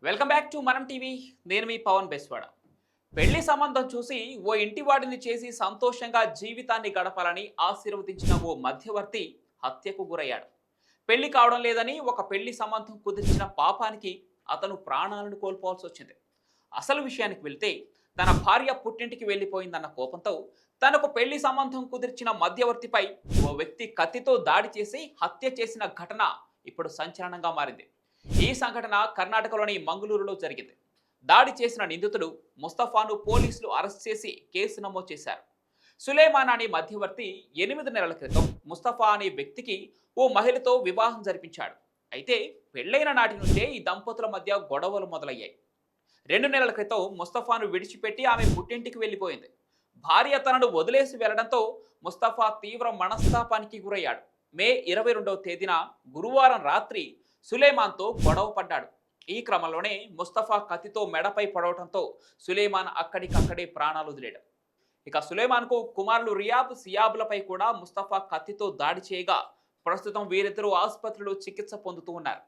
Welcome back to మనం TV. నేను మీ పవన్ బెస్వాడ. పెళ్లి సంబంధం చూసి ఓ ఇంటివాడిని చేసి సంతోషంగా జీవితాన్ని గడపాలని ఆశీర్వదించిన ఓ మధ్యవర్తి హత్యకు గురయ్యాడు. పెళ్లి కావడం లేదని ఒక పెళ్లి సంబంధం కుదిర్చిన పాపానికి అతను ప్రాణాలను కోల్పోవాల్సి వచ్చింది. అసలు విషయానికి వెళ్తే తన భార్య పుట్టింటికి వెళ్లిపోయిందన్న కోపంతో తనకు పెళ్లి సంబంధం కుదిర్చిన మధ్యవర్తిపై ఓ వ్యక్తి కత్తితో దాడి చేసి హత్య చేసిన ఘటన ఇప్పుడు సంచలనంగా మారింది. ఈ సంఘటన కర్ణాటకలోని మంగళూరులో జరిగింది. దాడి చేసిన నిందితుడు ముస్తఫాను పోలీసులు అరెస్ట్ చేసి కేసు నమోదు చేశారు. సులేమాన్ అనే మధ్యవర్తి 8 నెలల క్రితం ముస్తఫా అనే వ్యక్తికి ఓ మహిళతో వివాహం జరిపించాడు. అయితే పెళ్లైన నాటి నుంచే ఈ దంపతుల మధ్య గొడవలు మొదలయ్యాయి. 2 నెలల క్రితం ముస్తఫాను విడిచిపెట్టి ఆమె పుట్టింటికి వెళ్లిపోయింది. భార్య తనను వదిలేసి వెళ్లడంతో ముస్తఫా తీవ్ర మనస్తాపానికి గురయ్యాడు. మే 22వ తేదీన గురువారం రాత్రి సులేమాన్తో గొడవ పడ్డాడు. ఈ క్రమంలోనే ముస్తఫా కత్తితో మెడపై పడవటంతో సులేమాన్ అక్కడికక్కడే ప్రాణాలు వదిలాడు. ఇక సులేమాన్కు కుమారులు రియాబ్, సియాబ్లపై కూడా ముస్తఫా కత్తితో దాడి చేయగా ప్రస్తుతం వీరిద్దరూ ఆసుపత్రిలో చికిత్స పొందుతూ ఉన్నారు.